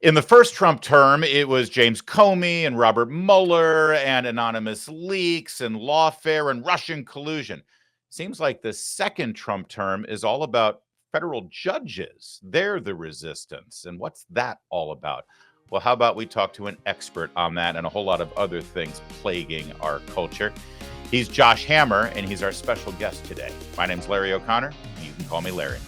In the first Trump term, it was James Comey and Robert Mueller and anonymous leaks and lawfare and Russian collusion. Seems like the second Trump term is all about federal judges. They're the resistance. And what's that all about? Well, how about we talk to an expert on that and a whole lot of other things plaguing our culture? He's Josh Hammer, and he's our special guest today. My name's Larry O'Connor. You can call me Larry.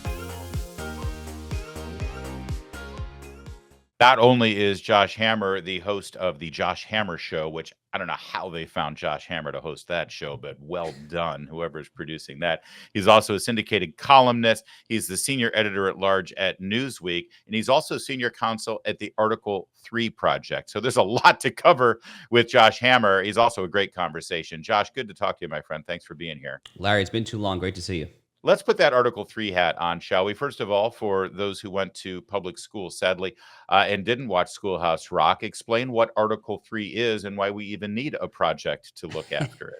Not only is Josh Hammer the host of the Josh Hammer Show, which I don't know how they found Josh Hammer to host that show, but well done, whoever's producing that. He's also a syndicated columnist. He's the senior editor at large at Newsweek, and he's also senior counsel at the Article 3 Project. So there's a lot to cover with Josh Hammer. He's also a great conversation. Josh, good to talk to you, my friend. Thanks for being here. Larry, it's been too long. Great to see you. Let's put that Article 3 hat on, shall we? First of all, for those who went to public school, sadly, and didn't watch Schoolhouse Rock, explain what Article 3 is and why we even need a project to look after it.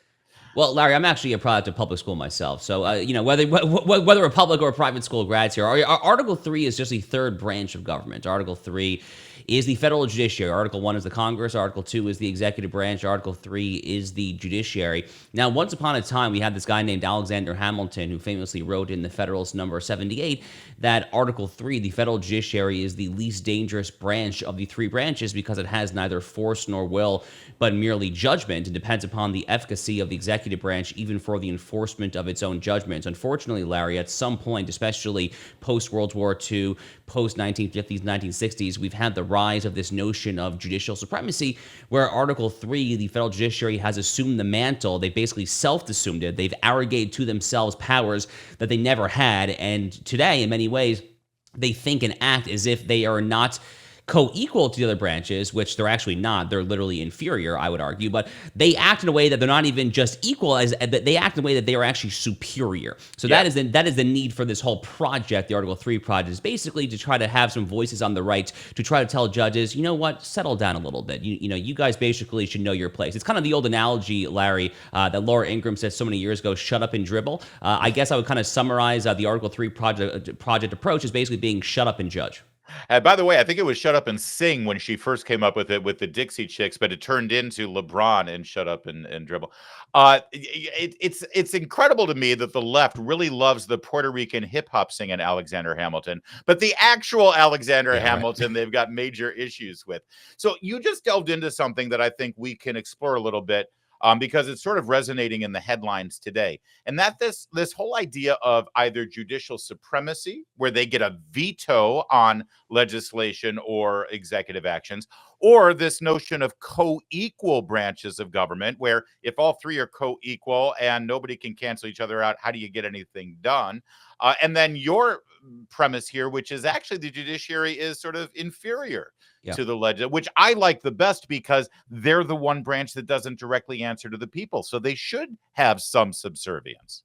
Well, Larry, I'm actually a product of public school myself. So, whether a public or a private school grads here, Article 3 is just the third branch of government. Article 3 is the federal judiciary. Article 1 is the Congress. Article 2 is the executive branch. Article 3 is the judiciary. Now, once upon a time, we had this guy named Alexander Hamilton who famously wrote in the Federalist number 78 that Article 3, the federal judiciary, is the least dangerous branch of the three branches because it has neither force nor will, but merely judgment, and depends upon the efficacy of the executive branch even for the enforcement of its own judgments. Unfortunately, Larry, at some point, especially post-World War II, post-1950s, 1960s, we've had the rise of this notion of judicial supremacy, where Article 3, the federal judiciary, has assumed the mantle. They basically self-assumed it. They've arrogated to themselves powers that they never had, and today, in many ways, they think and act as if they are not co-equal to the other branches, which they're actually not. They're literally inferior, I would argue, but they act in a way that they're not even just equal, as they act in a way that they are actually superior. So that is the need for this whole project, the Article 3 project, is basically to try to have some voices on the right to try to tell judges, you know what, settle down a little bit. You guys basically should know your place. It's kind of the old analogy, Larry, that Laura Ingraham said so many years ago, shut up and dribble. I guess I would kind of summarize the Article 3 project approach as basically being shut up and judge. By the way, I think it was Shut Up and Sing when she first came up with it with the Dixie Chicks, but it turned into LeBron and Shut Up and Dribble. It's incredible to me that the left really loves the Puerto Rican hip hop singing Alexander Hamilton, but the actual Alexander Hamilton, they've got major issues with. So you just delved into something that I think we can explore a little bit. Because it's sort of resonating in the headlines today. And that this whole idea of either judicial supremacy, where they get a veto on legislation or executive actions, or this notion of co-equal branches of government, where if all three are co-equal and nobody can cancel each other out, how do you get anything done? And then your premise here, which is actually the judiciary is sort of inferior to the legislature, which I like the best because they're the one branch that doesn't directly answer to the people. So they should have some subservience.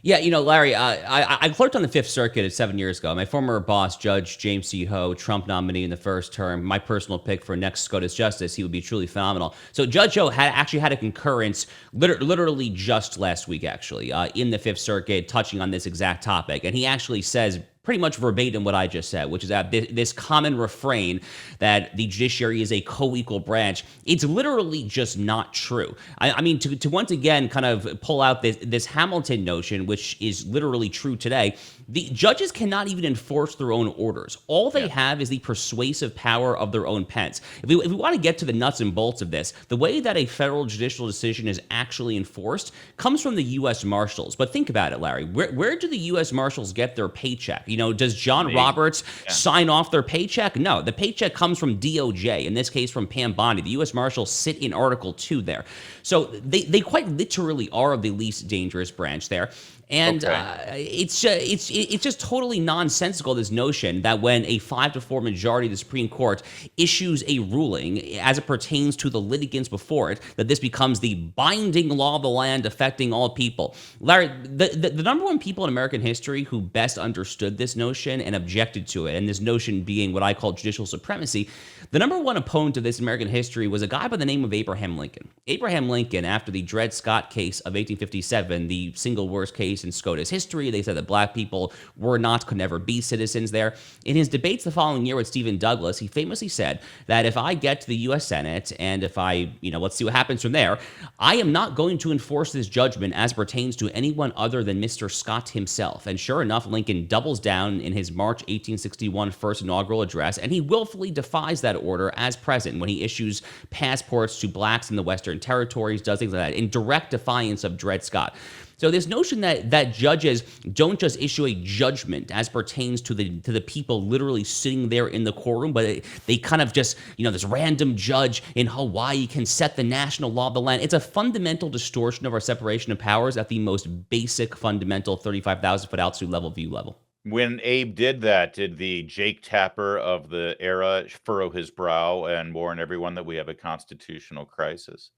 Yeah, Larry, I clerked on the Fifth Circuit 7 years ago. My former boss, Judge James C. Ho, Trump nominee in the first term, my personal pick for next SCOTUS justice. He would be truly phenomenal. So Judge Ho actually had a concurrence literally just last week, actually, in the Fifth Circuit, touching on this exact topic. And he actually says pretty much verbatim what I just said, which is that this common refrain that the judiciary is a co-equal branch, it's literally just not true. I mean, to once again kind of pull out this Hamilton notion, which is literally true today, the judges cannot even enforce their own orders. All they have is the persuasive power of their own pens. If we want to get to the nuts and bolts of this, the way that a federal judicial decision is actually enforced comes from the U.S. Marshals. But think about it, Larry. Where do the U.S. Marshals get their paycheck? Does John Roberts sign off their paycheck? No, the paycheck comes from DOJ, in this case from Pam Bondi. The U.S. Marshals sit in Article 2 there. So they quite literally are the least dangerous branch there. And it's just totally nonsensical, this notion that when a 5-4 majority of the Supreme Court issues a ruling as it pertains to the litigants before it, that this becomes the binding law of the land affecting all people. Larry, the number one people in American history who best understood this notion and objected to it, and this notion being what I call judicial supremacy, the number one opponent of this in American history was a guy by the name of Abraham Lincoln. Abraham Lincoln, after the Dred Scott case of 1857, the single worst case in SCOTUS history. They said that black people could never be citizens there. In his debates the following year with Stephen Douglas, he famously said that if I get to the U.S. Senate and if I, let's see what happens from there, I am not going to enforce this judgment as pertains to anyone other than Mr. Scott himself. And sure enough, Lincoln doubles down in his March 1861 first inaugural address, and he willfully defies that order as president when he issues passports to blacks in the Western Territories, does things like that, in direct defiance of Dred Scott. So this notion that judges don't just issue a judgment as pertains to the people literally sitting there in the courtroom, but they kind of just, this random judge in Hawaii can set the national law of the land. It's a fundamental distortion of our separation of powers at the most basic, fundamental 35,000-foot altitude level view level. When Abe did that, did the Jake Tapper of the era furrow his brow and warn everyone that we have a constitutional crisis?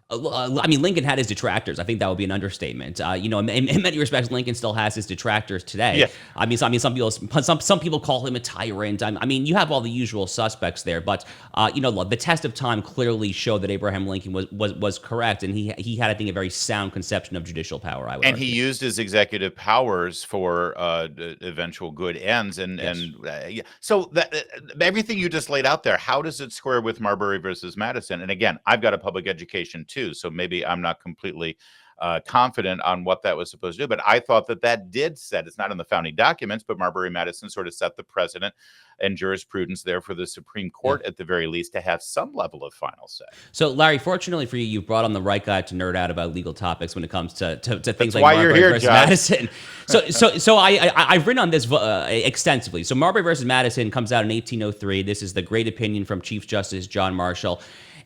Lincoln had his detractors. I think that would be an understatement. In many respects, Lincoln still has his detractors today. Yeah. Some people call him a tyrant. You have all the usual suspects there, but the test of time clearly showed that Abraham Lincoln was correct, and he had, I think, a very sound conception of judicial power. I would argue. He used his executive powers for eventual good ends, so that everything you just laid out there, how does it square with Marbury versus Madison? And again, I've got a public education too, so maybe I'm not completely confident on what that was supposed to do, but I thought that did set, it's not in the founding documents, but Marbury Madison sort of set the precedent and jurisprudence there for the Supreme Court, at the very least, to have some level of final say. So, Larry, fortunately for you, you've brought on the right guy to nerd out about legal topics when it comes to things like Marbury versus Madison. So I've written on this extensively. So Marbury versus Madison comes out in 1803. This is the great opinion from Chief Justice John Marshall.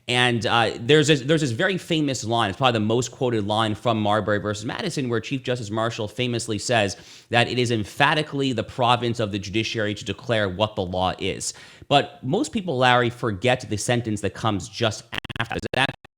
And there's this very famous line. It's probably the most quoted line from Marbury versus Madison, where Chief Justice Marshall famously says that it is emphatically the province of the judiciary to declare what the law is. But most people, Larry, forget the sentence that comes just after. It's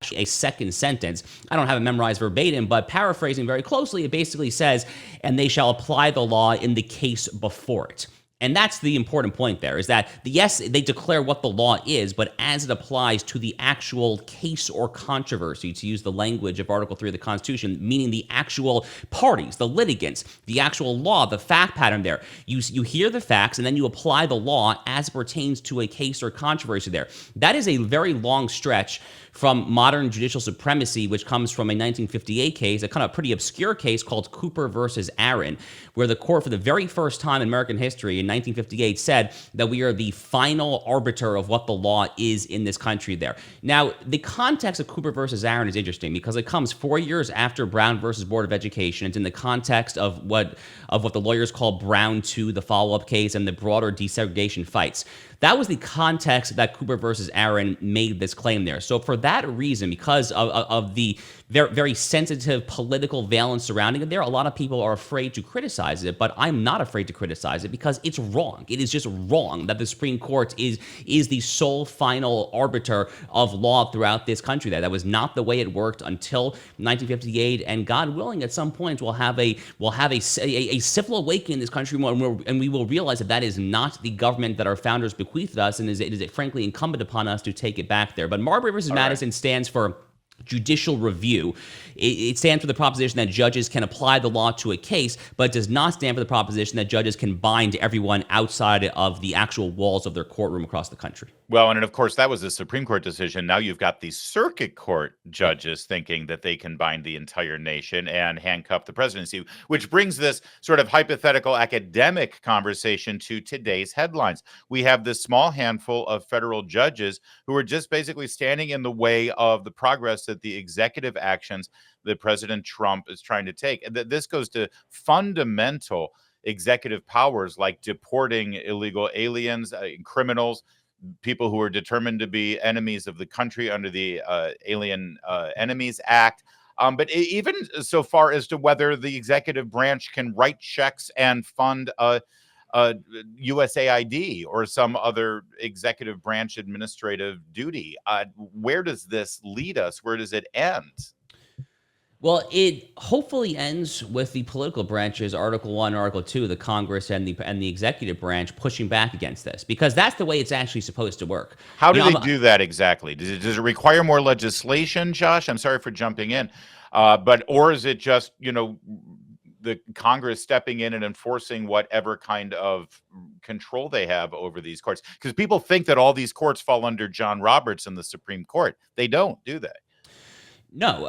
actually a second sentence. I don't have it memorized verbatim, but paraphrasing very closely, it basically says, "And they shall apply the law in the case before it." And that's the important point there, is that, yes, they declare what the law is, but as it applies to the actual case or controversy, to use the language of Article 3 of the Constitution, meaning the actual parties, the litigants, the actual law, the fact pattern there. You hear the facts, and then you apply the law as it pertains to a case or controversy there. That is a very long stretch from modern judicial supremacy, which comes from a 1958 case, a kind of pretty obscure case called Cooper versus Aaron, where the court, for the very first time in American history in 1958, said that we are the final arbiter of what the law is in this country there. Now, the context of Cooper versus Aaron is interesting because it comes 4 years after Brown versus Board of Education. It's in the context of what the lawyers call Brown 2, the follow-up case, and the broader desegregation fights. That was the context that Cooper versus Aaron made this claim there. So for that reason, because of the very, very sensitive political valence surrounding it there, a lot of people are afraid to criticize it, but I'm not afraid to criticize it because it's wrong. It is just wrong that the Supreme Court is the sole final arbiter of law throughout this country. That was not the way it worked until 1958, and God willing, at some point we'll have a civil awakening in this country, and we will realize that is not the government that our founders bequeathed us, and it is frankly incumbent upon us to take it back there. But Marbury versus Madison stands for judicial review. It stands for the proposition that judges can apply the law to a case, but it does not stand for the proposition that judges can bind everyone outside of the actual walls of their courtroom across the country. Well, and of course, that was a Supreme Court decision. Now you've got the circuit court judges thinking that they can bind the entire nation and handcuff the presidency, which brings this sort of hypothetical academic conversation to today's headlines. We have this small handful of federal judges who are just basically standing in the way of the progress that the executive actions that President Trump is trying to take. And this goes to fundamental executive powers like deporting illegal aliens, criminals, people who are determined to be enemies of the country under the Alien Enemies Act. But even so far as to whether the executive branch can write checks and fund USAID or some other executive branch administrative duty. Where does this lead us? Where does it end? Well, it hopefully ends with the political branches, Article 1, Article 2, the Congress and the executive branch pushing back against this, because that's the way it's actually supposed to work. How do they do that exactly? Does it require more legislation, Josh? I'm sorry for jumping in, or is it just, the Congress stepping in and enforcing whatever kind of control they have over these courts. Because people think that all these courts fall under John Roberts and the Supreme Court. They don't, do they? No,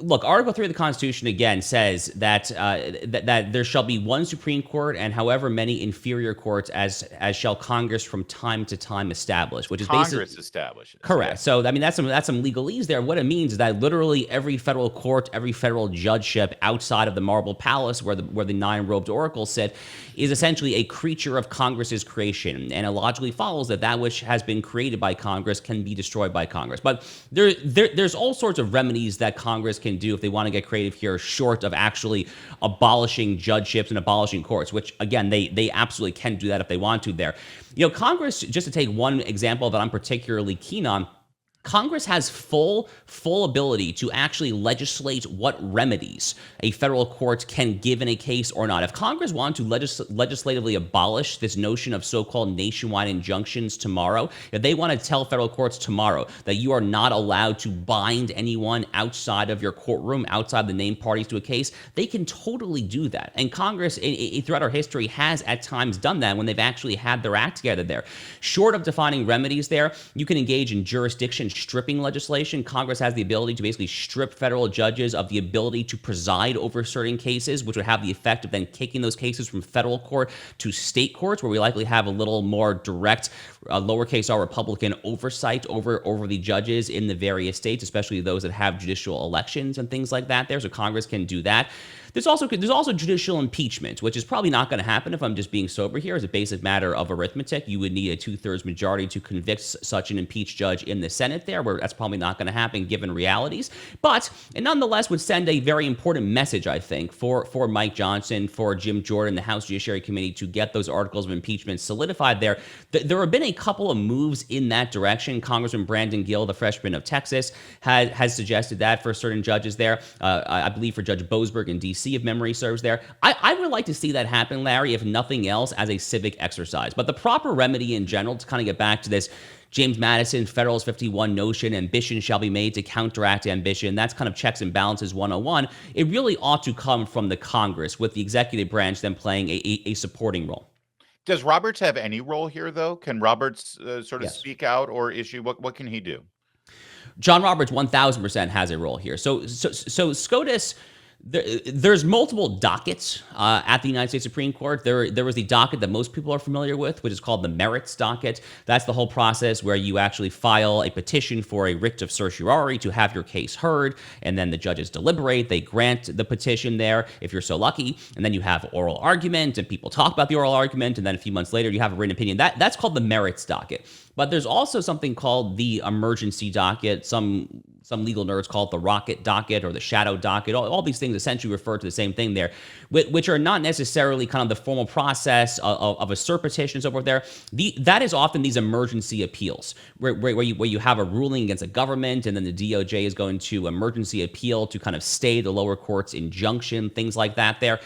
look. Article 3 of the Constitution again says that, that there shall be one Supreme Court and however many inferior courts as shall Congress from time to time establish, which is Congress establishes. correct. Yeah. So I mean that's some legalese there. What it means is that literally every federal court, every federal judgeship outside of the marble palace where the nine robed oracles sit, is essentially a creature of Congress's creation, and it logically follows that that which has been created by Congress can be destroyed by Congress. But there's all sorts of remedies that Congress can do if they want to get creative here, short of actually abolishing judgeships and abolishing courts, which again, they absolutely can do that if they want to there. Congress, just to take one example that I'm particularly keen on, Congress has full ability to actually legislate what remedies a federal court can give in a case or not. If Congress wanted to legislatively abolish this notion of so-called nationwide injunctions tomorrow, if they want to tell federal courts tomorrow that you are not allowed to bind anyone outside of your courtroom, outside the named parties to a case, they can totally do that. And Congress, throughout our history, has at times done that when they've actually had their act together there. Short of defining remedies there, you can engage in jurisdiction stripping legislation. Congress has the ability to basically strip federal judges of the ability to preside over certain cases, which would have the effect of then kicking those cases from federal court to state courts, where we likely have a little more direct, lowercase r Republican oversight over the judges in the various states, especially those that have judicial elections and things like that there. So Congress can do that. There's also judicial impeachment, which is probably not going to happen if I'm just being sober here. As a basic matter of arithmetic, you would need a 2/3 majority to convict such an impeached judge in the Senate there, where that's probably not going to happen given realities. But it nonetheless would send a very important message, I think, for Mike Johnson, for Jim Jordan, the House Judiciary Committee, to get those articles of impeachment solidified there. There have been a couple of moves in that direction. Congressman Brandon Gill, the freshman of Texas, has suggested that for certain judges there. I believe for Judge Boasberg in D.C., if memory serves there. I would like to see that happen, Larry, if nothing else, as a civic exercise. But the proper remedy in general, to kind of get back to this James Madison, Federalist 51 notion, ambition shall be made to counteract ambition, that's kind of checks and balances 101. It really ought to come from the Congress, with the executive branch then playing a supporting role. Does Roberts have any role here, though? Can Roberts sort of Yes. speak out or issue? What can he do? John Roberts 1000% has a role here. So SCOTUS, there's multiple dockets at the United States Supreme Court. There was the docket that most people are familiar with, which is called the merits docket. That's the whole process where you actually file a petition for a writ of certiorari to have your case heard, and then the judges deliberate. They grant the petition there, if you're so lucky, and then you have oral argument, and people talk about the oral argument, and then a few months later you have a written opinion. That's called the merits docket. But there's also something called the emergency docket. Some legal nerds call it the rocket docket or the shadow docket. All these things essentially refer to the same thing there, which are not necessarily kind of the formal process of a cert petition and so forth there. That is often these emergency appeals where you have a ruling against a government, and then the DOJ is going to emergency appeal to kind of stay the lower court's injunction, things like that there.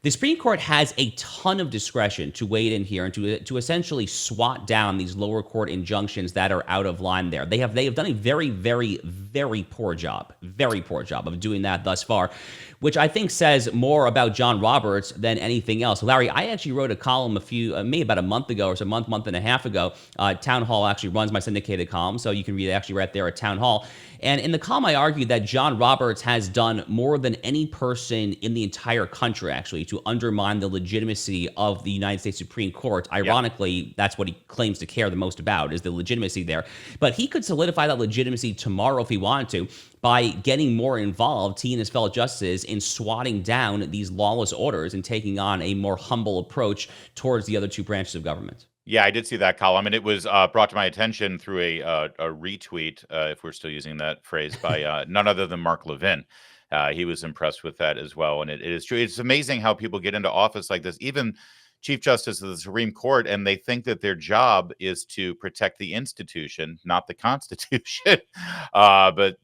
The Supreme Court has a ton of discretion to wade in here and to essentially swat down these lower court injunctions that are out of line there. They have done a very, very, very poor job of doing that thus far, which I think says more about John Roberts than anything else. Larry, I actually wrote a column maybe about a month ago or so, month and a half ago. Townhall actually runs my syndicated column, so you can read it actually right there at Townhall. And in the column, I argued that John Roberts has done more than any person in the entire country, actually, to undermine the legitimacy of the United States Supreme Court. Ironically, that's what he claims to care the most about, is the legitimacy there. But he could solidify that legitimacy tomorrow if he wanted to, by getting more involved, he and his fellow justices, in swatting down these lawless orders and taking on a more humble approach towards the other two branches of government. Yeah, I did see that column, and it was brought to my attention through a retweet, if we're still using that phrase, by none other than Mark Levin. He was impressed with that as well, and it is true. It's amazing how people get into office like this, even Chief Justice of the Supreme Court, and they think that their job is to protect the institution, not the Constitution. But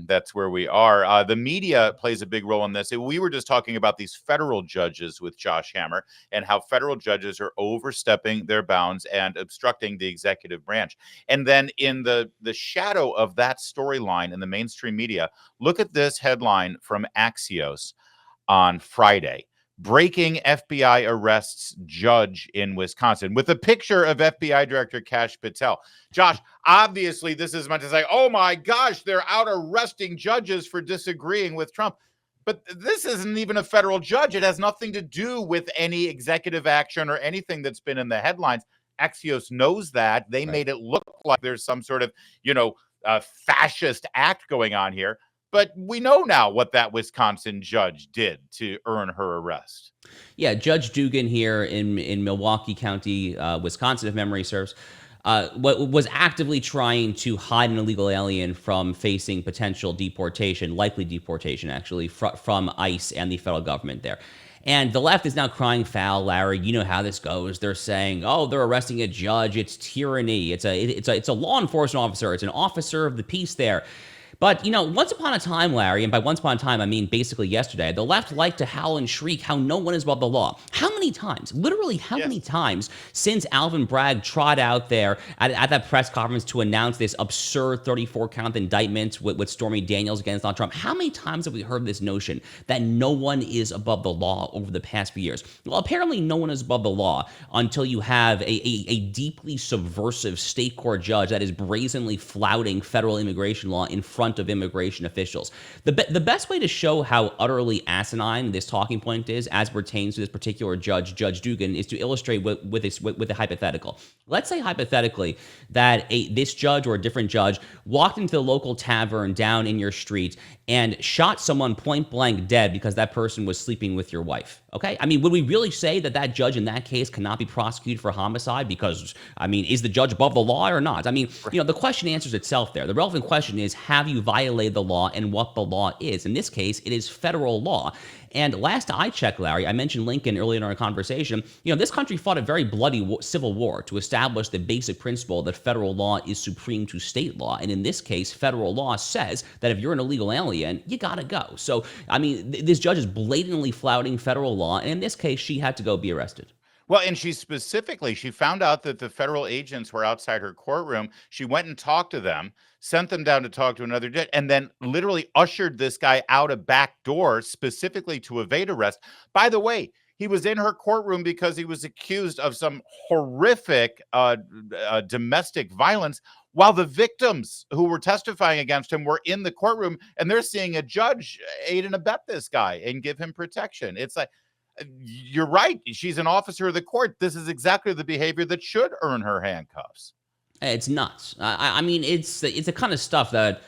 that's where we are. The media plays a big role in this. We were just talking about these federal judges with Josh Hammer, and how federal judges are overstepping their bounds and obstructing the executive branch. And then in the shadow of that storyline in the mainstream media, look at this headline from Axios. on Friday. Breaking FBI arrests judge in Wisconsin with a picture of FBI Director Kash Patel. Josh, obviously, this is meant to say, oh my gosh, they're out arresting judges for disagreeing with Trump. But this isn't even a federal judge. It has nothing to do with any executive action or anything that's been in the headlines. Axios knows that. They made it look like there's some sort of, fascist act going on here. But we know now what that Wisconsin judge did to earn her arrest. Yeah, Judge Dugan here in Milwaukee County, Wisconsin, if memory serves, was actively trying to hide an illegal alien from facing potential deportation, likely deportation, actually, from ICE and the federal government there. And the left is now crying foul, Larry. You know how this goes. They're saying, "Oh, they're arresting a judge. It's tyranny. It's a law enforcement officer. It's an officer of the peace there." But, once upon a time, Larry, and by once upon a time, I mean basically yesterday, the left liked to howl and shriek how no one is above the law. How many times, literally how many times since Alvin Bragg trot out there at that press conference to announce this absurd 34-count indictment with Stormy Daniels against Donald Trump, how many times have we heard this notion that no one is above the law over the past few years? Well, apparently no one is above the law until you have a deeply subversive state court judge that is brazenly flouting federal immigration law in front of immigration officials. The best way to show how utterly asinine this talking point is, as pertains to this particular judge, Judge Dugan, is to illustrate with a hypothetical. Let's say hypothetically that this judge or a different judge walked into the local tavern down in your street and shot someone point blank dead because that person was sleeping with your wife. Okay? I mean, would we really say that judge in that case cannot be prosecuted for homicide because, is the judge above the law or not? The question answers itself there. The relevant question is, have you violated the law and what the law is? In this case, it is federal law. And last I checked, Larry, I mentioned Lincoln earlier in our conversation, this country fought a very bloody civil war to establish the basic principle that federal law is supreme to state law. And in this case, federal law says that if you're an illegal alien, you gotta go. So, this judge is blatantly flouting federal law, and in this case, she had to go be arrested. Well, and she found out that the federal agents were outside her courtroom. She went and talked to them, sent them down to talk to another judge, and then literally ushered this guy out a back door specifically to evade arrest. By the way, he was in her courtroom because he was accused of some horrific domestic violence, while the victims who were testifying against him were in the courtroom, and they're seeing a judge aid and abet this guy and give him protection. It's like, you're right. She's an officer of the court. This is exactly the behavior that should earn her handcuffs. It's nuts. It's the kind of stuff that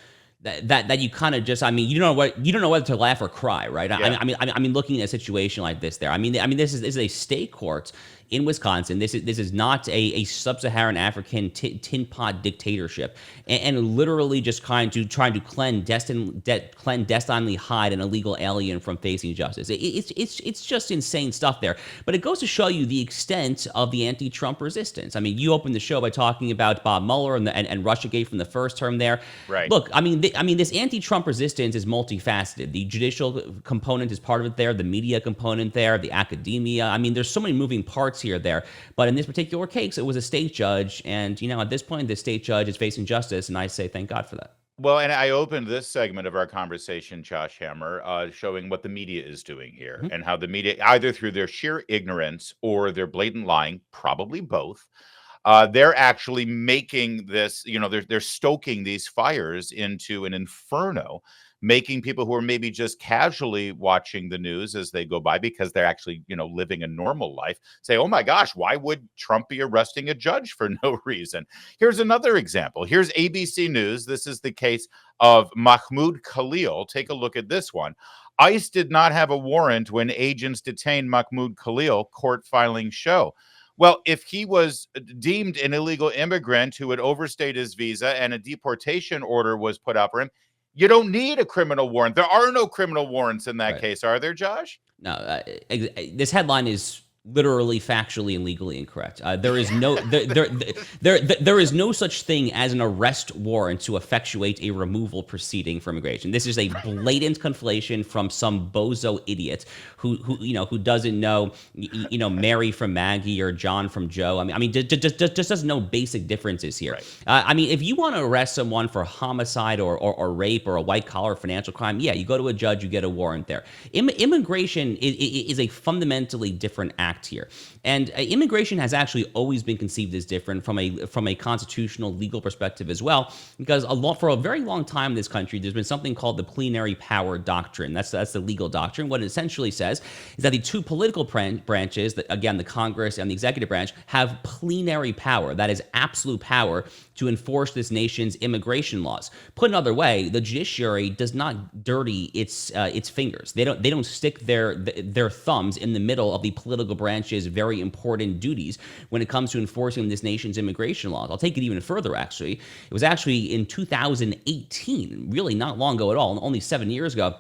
you kind of just, you don't know whether to laugh or cry, right? Yeah. Looking at a situation like this there. This is a state court in Wisconsin. This is not a sub-Saharan African tin pot dictatorship, and literally just trying to clandestinely hide an illegal alien from facing justice. It's just insane stuff there. But it goes to show you the extent of the anti-Trump resistance. You opened the show by talking about Bob Mueller and Russiagate from the first term there. Right. Look, this anti-Trump resistance is multifaceted. The judicial component is part of it there, the media component there, the academia. There's so many moving parts here there. But in this particular case, it was a state judge. And, at this point, the state judge is facing justice. And I say thank God for that. Well, and I opened this segment of our conversation, Josh Hammer, showing what the media is doing here and how the media, either through their sheer ignorance or their blatant lying, probably both, they're actually making this, they're stoking these fires into an inferno, making people who are maybe just casually watching the news as they go by because they're actually, living a normal life, say, oh my gosh, why would Trump be arresting a judge for no reason? Here's another example. Here's ABC News. This is the case of Mahmoud Khalil. Take a look at this one. ICE did not have a warrant when agents detained Mahmoud Khalil, court filing show. Well, if he was deemed an illegal immigrant who had overstayed his visa and a deportation order was put out for him, you don't need a criminal warrant. There are no criminal warrants in that case, are there, Josh? No, this headline is literally, factually, and legally incorrect. There is no there is no such thing as an arrest warrant to effectuate a removal proceeding for immigration. This is a blatant conflation from some bozo idiot who doesn't know Mary from Maggie or John from Joe. I mean just doesn't know basic differences here. Right. I mean, if you want to arrest someone for homicide or rape or a white collar financial crime, yeah, you go to a judge, you get a warrant there. Immigration is a fundamentally different act here. And immigration has actually always been conceived as different from a constitutional legal perspective as well, because for a very long time in this country, there's been something called the plenary power doctrine. That's the legal doctrine. What it essentially says is that the two political branches, again, the Congress and the executive branch, have plenary power. That is absolute power to enforce this nation's immigration laws. Put another way, the judiciary does not dirty its fingers. They don't stick their thumbs in the middle of the political branch's very important duties when it comes to enforcing this nation's immigration laws. I'll take it even further, actually. It was actually in 2018, really not long ago at all, only 7 years ago.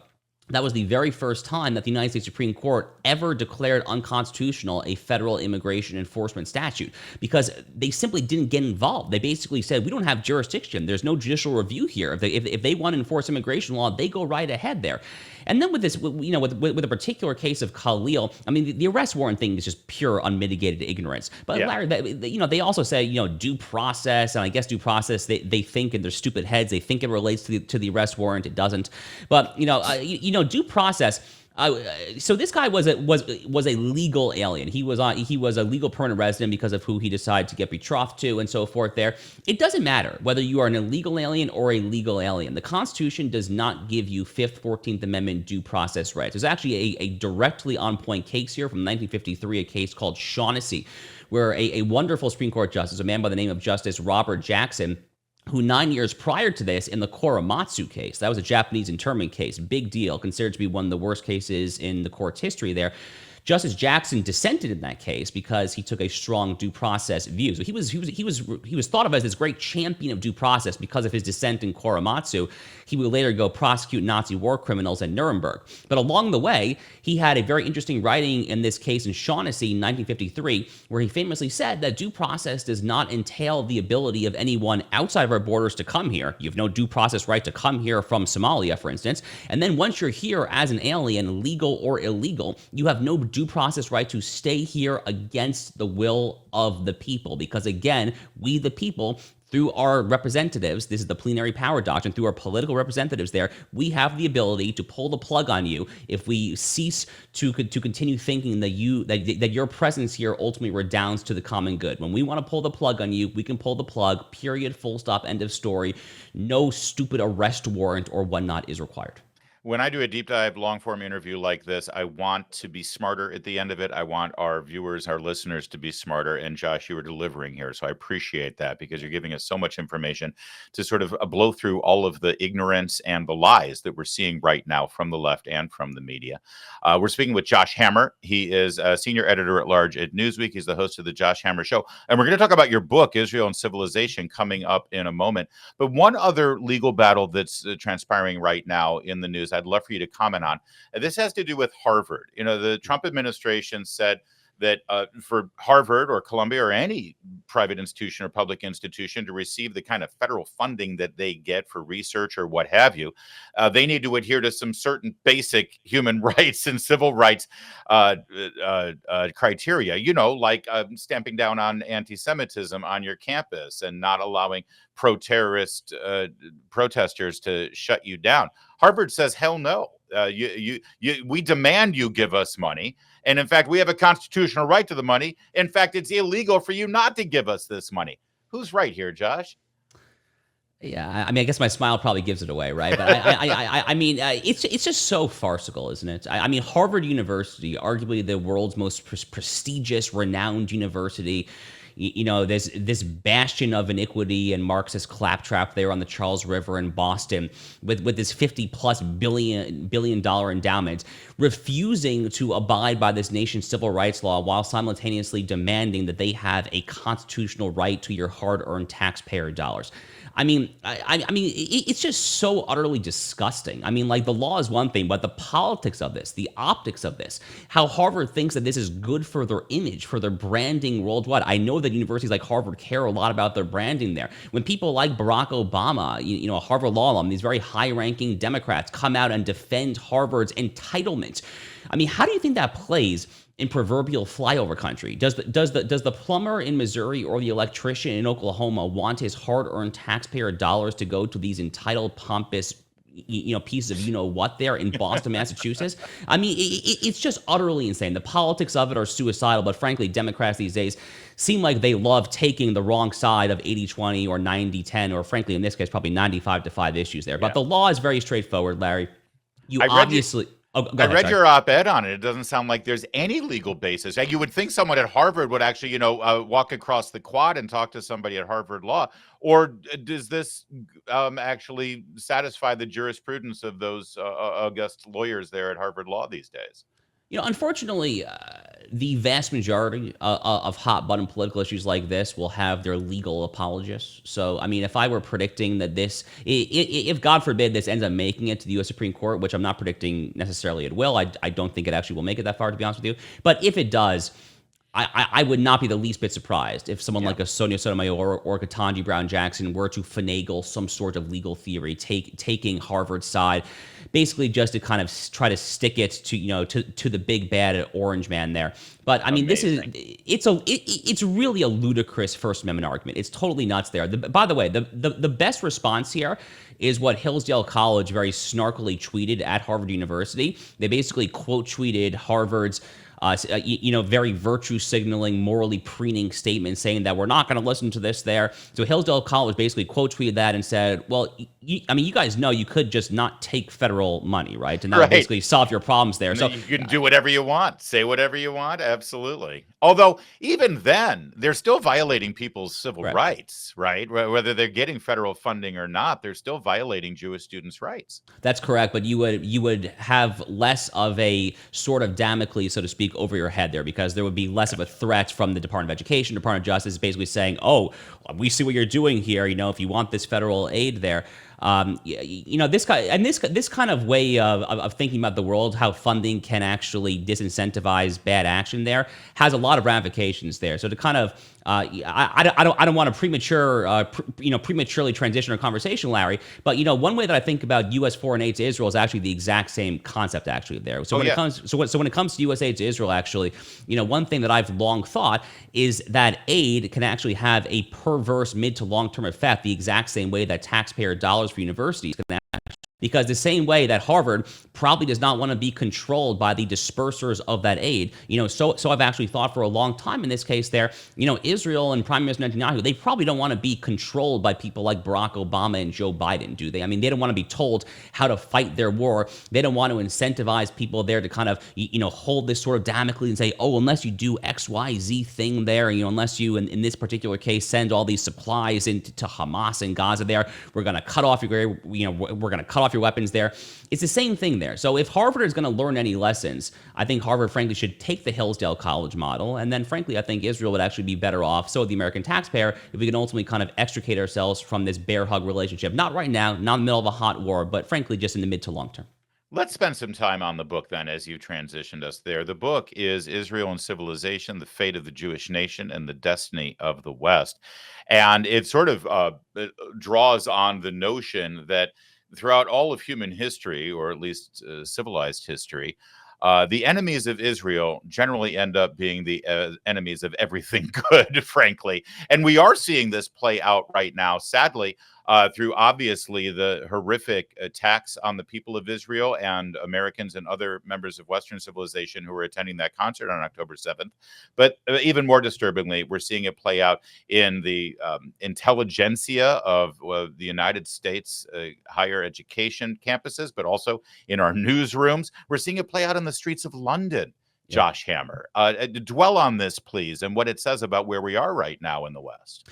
That was the very first time that the United States Supreme Court ever declared unconstitutional a federal immigration enforcement statute, because they simply didn't get involved. They basically said, we don't have jurisdiction. There's no judicial review here. If they want to enforce immigration law, they go right ahead there. And then with this, with a particular case of Khalil, I mean, the arrest warrant thing is just pure unmitigated ignorance. But yeah. Larry, they also say, due process, and I guess due process, they think in their stupid heads, they think it relates to the arrest warrant. It doesn't. But due process. So this guy was a legal alien. He was a legal permanent resident because of who he decided to get betrothed to and so forth there. It doesn't matter whether you are an illegal alien or a legal alien. The Constitution does not give you 5th, 14th Amendment due process rights. There's actually a directly on point case here from 1953, a case called Shaughnessy, where a wonderful Supreme Court justice, a man by the name of Justice Robert Jackson, who 9 years prior to this, in the Korematsu case, that was a Japanese internment case, big deal, considered to be one of the worst cases in the court's history there. Justice Jackson dissented in that case because he took a strong due process view. So he was thought of as this great champion of due process because of his dissent in Korematsu. He would later go prosecute Nazi war criminals at Nuremberg. But along the way, he had a very interesting writing in this case in Shaughnessy in 1953, where he famously said that due process does not entail the ability of anyone outside of our borders to come here. You have no due process right to come here from Somalia, for instance. And then once you're here as an alien, legal or illegal, you have no due process right to stay here against the will of the people. Because again, we the people, through our representatives, this is the plenary power doctrine, through our political representatives there, we have the ability to pull the plug on you if we cease to continue thinking that your presence here ultimately redounds to the common good. When we want to pull the plug on you, we can pull the plug, period, full stop, end of story. No stupid arrest warrant or whatnot is required. When I do a deep dive, long form interview like this, I want to be smarter at the end of it. I want our viewers, our listeners to be smarter. And Josh, you were delivering here. So I appreciate that, because you're giving us so much information to sort of blow through all of the ignorance and the lies that we're seeing right now from the left and from the media. We're speaking with Josh Hammer. He is a senior editor at large at Newsweek. He's the host of the Josh Hammer Show. And we're going to talk about your book, Israel and Civilization, coming up in a moment. But one other legal battle that's transpiring right now in the news I'd love for you to comment on. This has to do with Harvard. The Trump administration said that for Harvard or Columbia or any private institution or public institution to receive the kind of federal funding that they get for research or what have you, they need to adhere to some certain basic human rights and civil rights criteria, like stamping down on anti-Semitism on your campus and not allowing pro-terrorist protesters to shut you down. Harvard says, hell no. We demand you give us money. And in fact, we have a constitutional right to the money. In fact, it's illegal for you not to give us this money. Who's right here, Josh? Yeah, I mean, I guess my smile probably gives it away, right? But I mean, it's just so farcical, isn't it? I mean, Harvard University, arguably the world's most prestigious, renowned university, this bastion of iniquity and Marxist claptrap there on the Charles River in Boston with this 50+ billion dollar endowment, refusing to abide by this nation's civil rights law while simultaneously demanding that they have a constitutional right to your hard-earned taxpayer dollars. I mean, it's just so utterly disgusting. I mean, like, the law is one thing, but the politics of this, the optics of this, how Harvard thinks that this is good for their image, for their branding worldwide. I know that universities like Harvard care a lot about their branding there. When people like Barack Obama, a Harvard law alum, these very high-ranking Democrats come out and defend Harvard's entitlement. I mean, how do you think that plays in proverbial flyover country? Does the plumber in Missouri or the electrician in Oklahoma want his hard-earned taxpayer dollars to go to these entitled, pompous, pieces of what there in Boston, Massachusetts? I mean, it's just utterly insane. The politics of it are suicidal, but frankly, Democrats these days seem like they love taking the wrong side of 80-20 or 90-10, or frankly, in this case, probably 95-5 issues there. But the law is very straightforward, Larry. I read your op-ed on it. It doesn't sound like there's any legal basis. You would think someone at Harvard would actually, walk across the quad and talk to somebody at Harvard Law. Or does this actually satisfy the jurisprudence of those august lawyers there at Harvard Law these days? Unfortunately, the vast majority of hot-button political issues like this will have their legal apologists. So, I mean, if I were predicting that if God forbid this ends up making it to the U.S. Supreme Court, which I'm not predicting necessarily it will, I don't think it actually will make it that far, to be honest with you. But if it does, I would not be the least bit surprised if someone like a Sonia Sotomayor or Ketanji Brown Jackson were to finagle some sort of legal theory, taking Harvard's side, basically just to kind of try to stick it to the big bad orange man there. But I mean, it's really a ludicrous First Amendment argument. It's totally nuts there. By the way, the best response here is what Hillsdale College very snarkily tweeted at Harvard University. They basically quote tweeted Harvard's very virtue signaling, morally preening statement saying that we're not going to listen to this there. So Hillsdale College basically quote tweeted that and said, well, you guys know you could just not take federal money, right? And that would basically solve your problems there. So you can do whatever you want, say whatever you want. Absolutely. Although even then, they're still violating people's civil rights, right? Whether they're getting federal funding or not, they're still violating Jewish students' rights. That's correct. But you would have less of a sort of Damocles, so to speak, over your head there, because there would be less of a threat from the Department of Education, Department of Justice, basically saying, oh, we see what you're doing here. If you want this federal aid there. This kind of way of thinking about the world, how funding can actually disincentivize bad action there, has a lot of ramifications there. So to kind of I don't want to prematurely transition our conversation, Larry. But one way that I think about U.S. foreign aid to Israel is actually the exact same concept actually there. So when it comes to U.S. aid to Israel, actually, one thing that I've long thought is that aid can actually have a perverse mid to long term effect, the exact same way that taxpayer dollars for universities can. Because the same way that Harvard probably does not want to be controlled by the dispersers of that aid, so I've actually thought for a long time in this case there, Israel and Prime Minister Netanyahu, they probably don't want to be controlled by people like Barack Obama and Joe Biden, do they? I mean, they don't want to be told how to fight their war. They don't want to incentivize people there to kind of, hold this sort of Damocles and say, oh, unless you do X, Y, Z thing there, unless you, in this particular case, send all these supplies into Hamas and Gaza there, we're going to cut off your, we're going to cut off your weapons there. It's the same thing there. So if Harvard is going to learn any lessons, I think Harvard, frankly, should take the Hillsdale College model. And then, frankly, I think Israel would actually be better off, so would the American taxpayer, if we can ultimately kind of extricate ourselves from this bear hug relationship. Not right now, not in the middle of a hot war, but frankly, just in the mid to long term. Let's spend some time on the book then, as you transitioned us there. The book is Israel and Civilization, The Fate of the Jewish Nation and the Destiny of the West. And it sort of draws on the notion that throughout all of human history, or at least civilized history, the enemies of Israel generally end up being the enemies of everything good, frankly. And we are seeing this play out right now, sadly, through obviously the horrific attacks on the people of Israel and Americans and other members of Western civilization who were attending that concert on October 7th. But even more disturbingly, we're seeing it play out in the intelligentsia of the United States higher education campuses, but also in our newsrooms. We're seeing it play out in the streets of London. Yep. Josh Hammer. Dwell on this, please, and what it says about where we are right now in the West.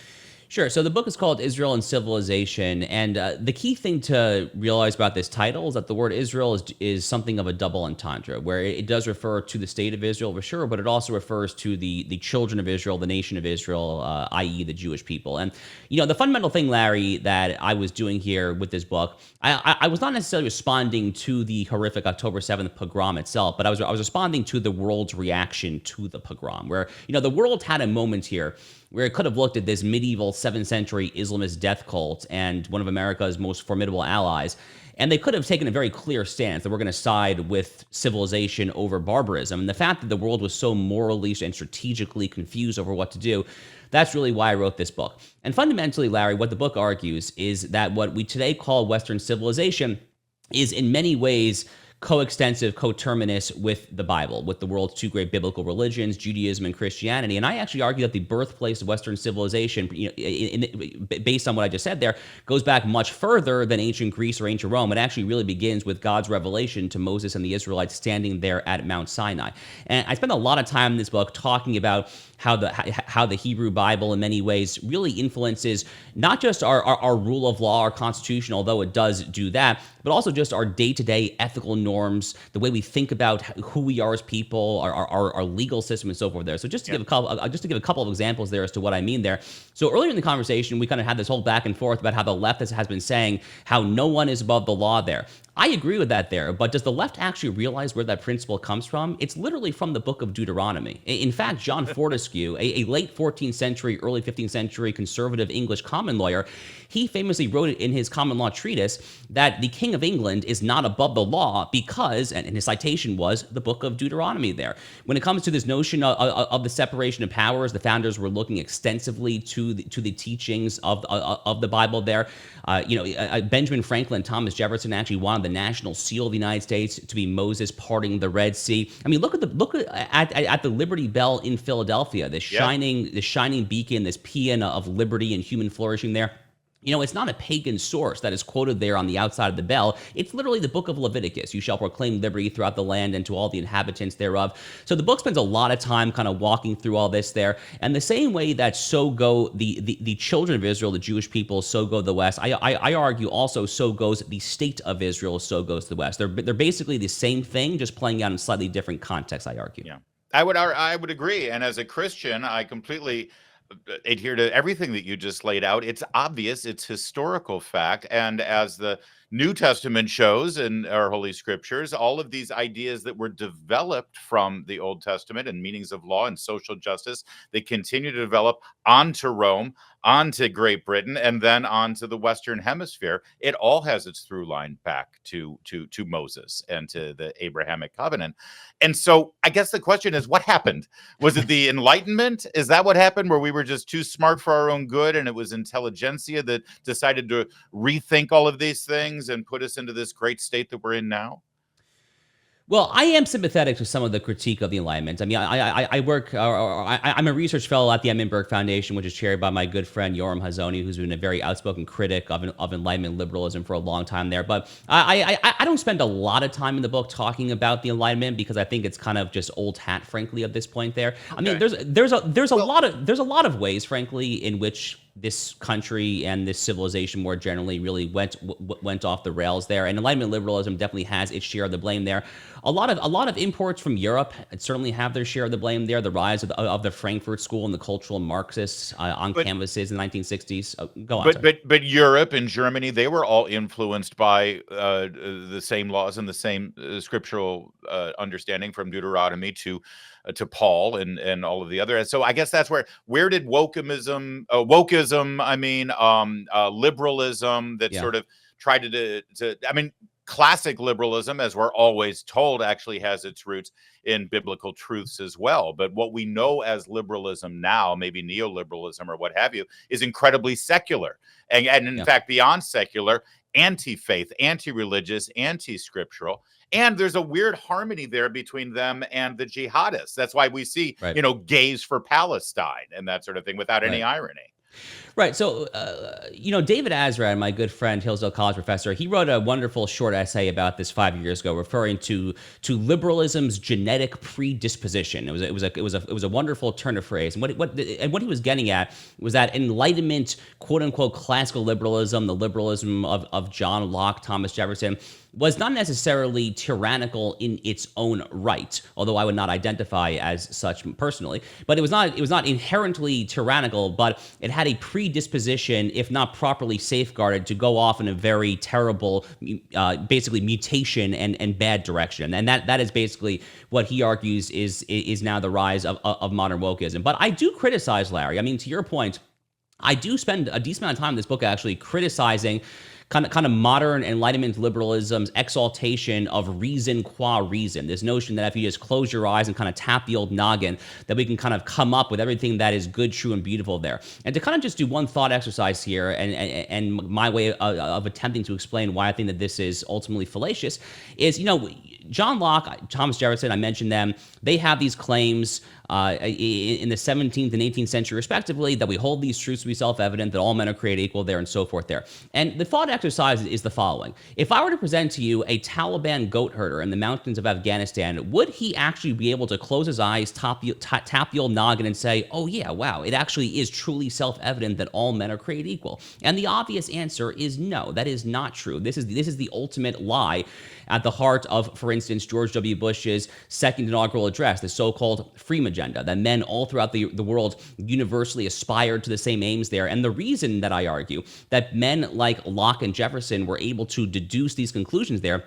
Sure. So the book is called Israel and Civilization, and the key thing to realize about this title is that the word Israel is something of a double entendre, where it does refer to the state of Israel for sure, but it also refers to the children of Israel, the nation of Israel, i.e., the Jewish people. And the fundamental thing, Larry, that I was doing here with this book, I was not necessarily responding to the horrific October 7th pogrom itself, but I was responding to the world's reaction to the pogrom, where the world had a moment here where it could have looked at this medieval 7th century Islamist death cult and one of America's most formidable allies, and they could have taken a very clear stance that we're going to side with civilization over barbarism. And the fact that the world was so morally and strategically confused over what to do, that's really why I wrote this book. And fundamentally, Larry, what the book argues is that what we today call Western civilization is in many ways coextensive, coterminous with the Bible, with the world's two great biblical religions, Judaism and Christianity. And I actually argue that the birthplace of Western civilization, based on what I just said there, goes back much further than ancient Greece or ancient Rome. It actually really begins with God's revelation to Moses and the Israelites standing there at Mount Sinai. And I spend a lot of time in this book talking about how the Hebrew Bible in many ways really influences not just our rule of law, our constitution, although it does do that, but also just our day-to-day ethical norms, the way we think about who we are as people, our legal system, and so forth there. So just to give a couple of examples there as to what I mean there. So earlier in the conversation, we kind of had this whole back and forth about how the left has been saying how no one is above the law there. I agree with that there, but does the left actually realize where that principle comes from? It's literally from the book of Deuteronomy. In fact, John Fortescue, a late 14th century, early 15th century conservative English common lawyer, he famously wrote it in his common law treatise that the King of England is not above the law because, and his citation was the book of Deuteronomy there. When it comes to this notion of the separation of powers, the founders were looking extensively to the teachings of the Bible there. Benjamin Franklin, Thomas Jefferson actually wanted the national seal of the United States to be Moses parting the Red Sea. I mean, look at the Liberty Bell in Philadelphia, this shining beacon, this paean of liberty and human flourishing there. It's not a pagan source that is quoted there on the outside of the bell. It's literally the book of Leviticus. You shall proclaim liberty throughout the land and to all the inhabitants thereof. So the book spends a lot of time kind of walking through all this there. And the same way that so go the children of Israel, the Jewish people, so go the West, I argue also so goes the state of Israel, so goes the West. They're basically the same thing, just playing out in slightly different contexts, I argue. Yeah, I would agree. And as a Christian, I completely adhere to everything that you just laid out. It's obvious, it's historical fact. And as the New Testament shows in our Holy Scriptures, all of these ideas that were developed from the Old Testament and meanings of law and social justice, they continue to develop onto Rome, onto Great Britain, and then onto the Western Hemisphere. It all has its through line back to Moses and to the Abrahamic covenant. And so I guess the question is, what happened? Was it the Enlightenment? Is that what happened, where we were just too smart for our own good and it was intelligentsia that decided to rethink all of these things and put us into this great state that we're in now? Well, I am sympathetic to some of the critique of the Enlightenment. I mean, I work, I'm a research fellow at the Edmund Burke Foundation, which is chaired by my good friend Yoram Hazony, who's been a very outspoken critic of Enlightenment liberalism for a long time there. But I don't spend a lot of time in the book talking about the Enlightenment because I think it's kind of just old hat, frankly, at this point there. Okay. I mean, there's a lot of ways, frankly, in which this country and this civilization more generally really went off the rails there, and Enlightenment liberalism definitely has its share of the blame there. A lot of imports from Europe certainly have their share of the blame there. The rise of the Frankfurt School and the cultural Marxists on canvases in the 1960s. Go on. But Europe and Germany, they were all influenced by the same laws and the same scriptural understanding from Deuteronomy to Paul and all of the other. So I guess that's where did wokeism, liberalism that sort of tried to I mean, classic liberalism, as we're always told, actually has its roots in biblical truths as well. But what we know as liberalism now, maybe neoliberalism or what have you, is incredibly secular. And in fact, beyond secular, anti-faith, anti-religious, anti-scriptural. And there's a weird harmony there between them and the jihadists. That's why we see, gays for Palestine and that sort of thing without any irony. Right. So, David Azrad, my good friend, Hillsdale College professor, he wrote a wonderful short essay about this 5 years ago, referring to liberalism's genetic predisposition. It was a wonderful turn of phrase. And what he was getting at was that Enlightenment, quote unquote, classical liberalism, the liberalism of John Locke, Thomas Jefferson, was not necessarily tyrannical in its own right, although I would not identify as such personally. But it was not inherently tyrannical, but it had a predisposition, if not properly safeguarded, to go off in a very terrible, basically mutation and bad direction. And that is basically what he argues is now the rise of modern wokeism. But I do criticize, Larry. I mean, to your point, I do spend a decent amount of time in this book actually criticizing kind of modern Enlightenment liberalism's exaltation of reason qua reason. This notion that if you just close your eyes and kind of tap the old noggin, that we can kind of come up with everything that is good, true, and beautiful there. And to kind of just do one thought exercise here, and my way of attempting to explain why I think that this is ultimately fallacious, is, John Locke, Thomas Jefferson, I mentioned them, they have these claims in the 17th and 18th century, respectively, that we hold these truths to be self-evident, that all men are created equal there, and so forth there. And the thought exercise is the following. If I were to present to you a Taliban goat herder in the mountains of Afghanistan, would he actually be able to close his eyes, tap the old noggin, and say, oh yeah, wow, it actually is truly self-evident that all men are created equal? And the obvious answer is no, that is not true. This is the ultimate lie at the heart of, for instance, George W. Bush's second inaugural address, the so-called Freedom Agenda, that men all throughout the world universally aspired to the same aims there. And the reason that I argue that men like Locke and Jefferson were able to deduce these conclusions there,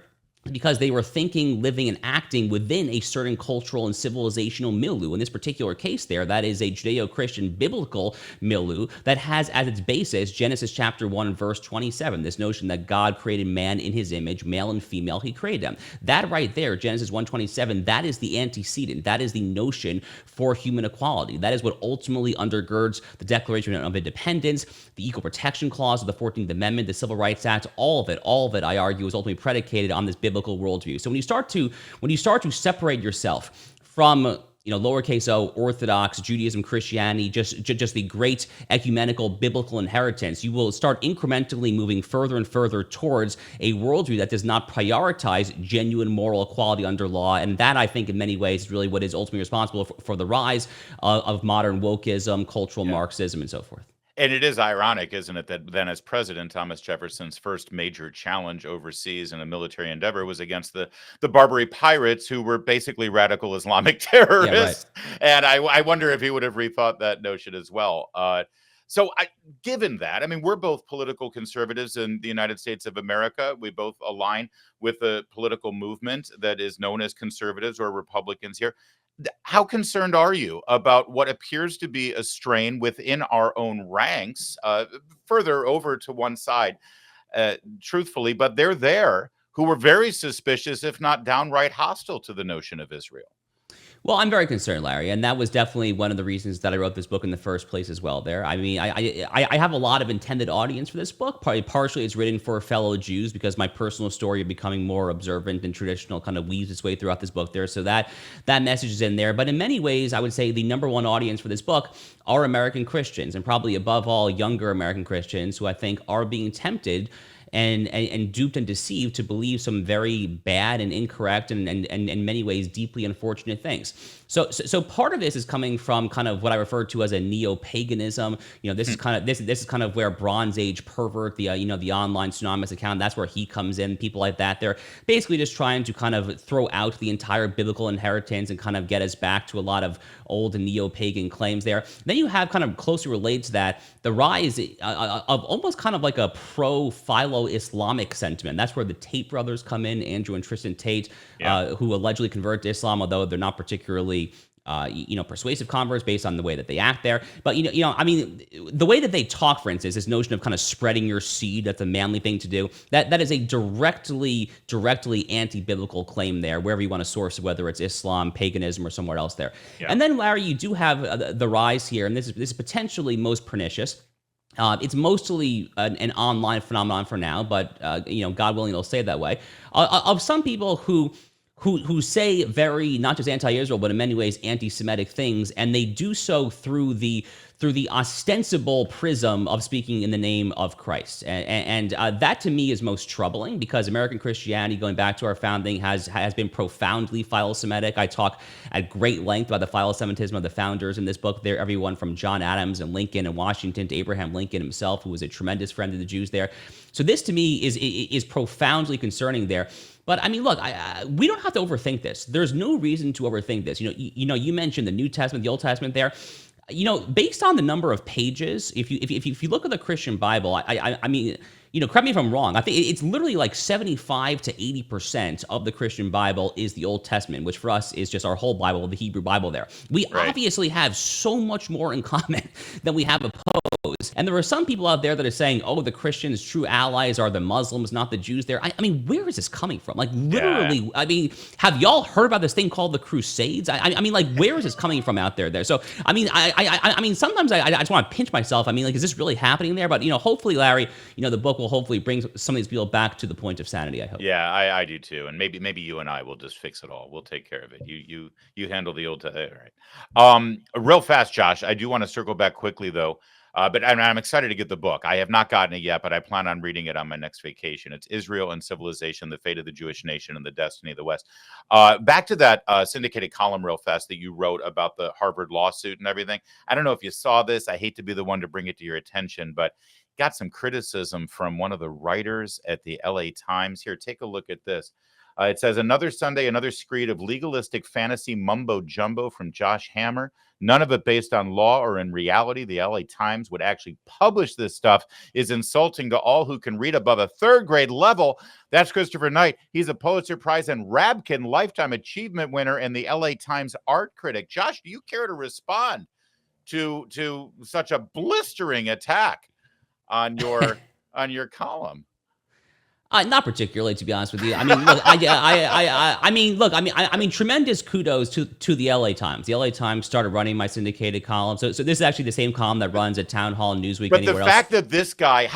because they were thinking, living, and acting within a certain cultural and civilizational milieu. In this particular case there, that is a Judeo-Christian biblical milieu that has as its basis Genesis chapter 1 verse 27, this notion that God created man in his image, male and female, he created them. That right there, Genesis 1:27, that is the antecedent. That is the notion for human equality. That is what ultimately undergirds the Declaration of Independence, the Equal Protection Clause of the 14th Amendment, the Civil Rights Act, all of it, I argue, is ultimately predicated on this biblical worldview. So when you start to separate yourself from lowercase o, Orthodox, Judaism, Christianity, just the great ecumenical biblical inheritance, you will start incrementally moving further and further towards a worldview that does not prioritize genuine moral equality under law. And that, I think, in many ways, is really what is ultimately responsible for the rise of modern wokeism, cultural Marxism, and so forth. And it is ironic, isn't it, that then as president, Thomas Jefferson's first major challenge overseas in a military endeavor was against the Barbary pirates, who were basically radical Islamic terrorists. Yeah, right. And I wonder if he would have rethought that notion as well. Given that, I mean, we're both political conservatives in the United States of America. We both align with the political movement that is known as conservatives or Republicans here. How concerned are you about what appears to be a strain within our own ranks, further over to one side, truthfully, but they're there, who were very suspicious, if not downright hostile to the notion of Israel? Well, I'm very concerned, Larry, and that was definitely one of the reasons that I wrote this book in the first place as well. There, I mean, I have a lot of intended audience for this book. Partially, it's written for fellow Jews because my personal story of becoming more observant and traditional kind of weaves its way throughout this book there. So that message is in there. But in many ways, I would say the number one audience for this book are American Christians, and probably above all, younger American Christians who I think are being tempted and duped and deceived to believe some very bad and incorrect and in many ways deeply unfortunate things. So part of this is coming from kind of what I refer to as a neo-paganism. This is kind of this is kind of where Bronze Age pervert, the online Tsunamis account, that's where he comes in. People like that, they're basically just trying to kind of throw out the entire biblical inheritance and kind of get us back to a lot of old neo-pagan claims there. Then you have kind of closely related to that the rise of almost kind of like a pro-philo-Islamic sentiment. That's where the Tate brothers come in, Andrew and Tristan Tate, who allegedly convert to Islam, although they're not particularly persuasive converts based on the way that they act there. But I mean, the way that they talk, for instance, this notion of kind of spreading your seed, that's a manly thing to do. That is a directly anti-biblical claim there, wherever you want to source it, whether it's Islam, paganism, or somewhere else there. Yeah. And then, Larry, you do have the rise here, and this is potentially most pernicious. It's mostly an online phenomenon for now, but God willing, it'll stay that way. Of some people who say very, not just anti-Israel, but in many ways anti-Semitic things, and they do so through the through the ostensible prism of speaking in the name of Christ. And that to me is most troubling, because American Christianity, going back to our founding, has been profoundly philo-Semitic. I talk at great length about the philo-Semitism of the founders in this book. There, everyone from John Adams and Lincoln and Washington to Abraham Lincoln himself, who was a tremendous friend of the Jews there. So this to me is profoundly concerning there. But I mean, look, we don't have to overthink this. There's no reason to overthink this. You mentioned the New Testament, the Old Testament there. Based on the number of pages, if you look at the Christian Bible, I mean, correct me if I'm wrong. I think it's literally like 75 to 80% of the Christian Bible is the Old Testament, which for us is just our whole Bible, the Hebrew Bible there. We obviously have so much more in common than we have opposed. And there are some people out there that are saying, oh, the Christians' true allies are the Muslims, not the Jews there. I mean, where is this coming from? Like, literally, yeah. I mean, have y'all heard about this thing called the Crusades? I mean, like, where is this coming from out there? So, I mean, I mean, sometimes I just want to pinch myself. I mean, like, is this really happening there? But, hopefully, Larry, the book will hopefully bring some of these people back to the point of sanity, I hope. Yeah, I do too. And maybe you and I will just fix it all. We'll take care of it. You handle the old, all right. Real fast, Josh, I do want to circle back quickly though. But I'm excited to get the book. I have not gotten it yet, but I plan on reading it on my next vacation. It's Israel and Civilization, the Fate of the Jewish Nation and the Destiny of the West. Back to that syndicated column real fast that you wrote about the Harvard lawsuit and everything. I don't know if you saw this. I hate to be the one to bring it to your attention, but got some criticism from one of the writers at the LA Times. Here, take a look at this. It says, another Sunday, another screed of legalistic fantasy mumbo jumbo from Josh Hammer. None of it based on law or in reality. The LA Times would actually publish this stuff is insulting to all who can read above a third grade level. That's Christopher Knight. He's a Pulitzer Prize and Rabkin Lifetime Achievement winner and the LA Times art critic. Josh, do you care to respond to such a blistering attack on your column? Not particularly, to be honest with you. I mean, look, I mean, tremendous kudos to the LA Times. The LA Times started running my syndicated column, so this is actually the same column that runs at Townhall, Newsweek, but anywhere the fact that this guy,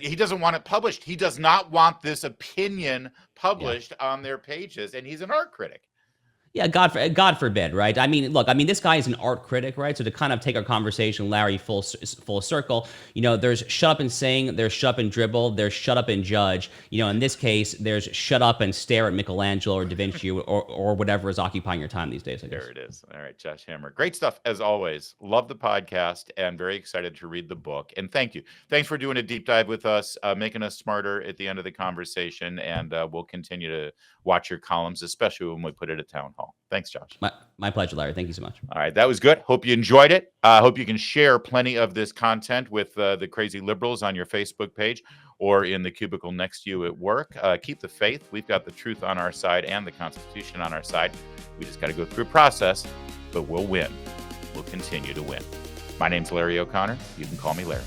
he doesn't want it published. He does not want this opinion published on their pages, and he's an art critic. Yeah, God forbid, right? I mean, look, this guy is an art critic, right? So to kind of take our conversation, Larry, full circle, there's shut up and sing, there's shut up and dribble, there's shut up and judge. In this case, there's shut up and stare at Michelangelo or Da Vinci or whatever is occupying your time these days, I guess. There it is. All right, Josh Hammer. Great stuff, as always. Love the podcast and very excited to read the book. And thank you. Thanks for doing a deep dive with us, making us smarter at the end of the conversation. And we'll continue to watch your columns, especially when we put it at Townhall. Thanks, Josh. My pleasure, Larry. Thank you so much. All right, that was good. Hope you enjoyed it. Hope you can share plenty of this content with the crazy liberals on your Facebook page or in the cubicle next to you at work. Keep the faith. We've got the truth on our side and the Constitution on our side. We just got to go through a process, but we'll win. We'll continue to win. My name's Larry O'Connor. You can call me Larry.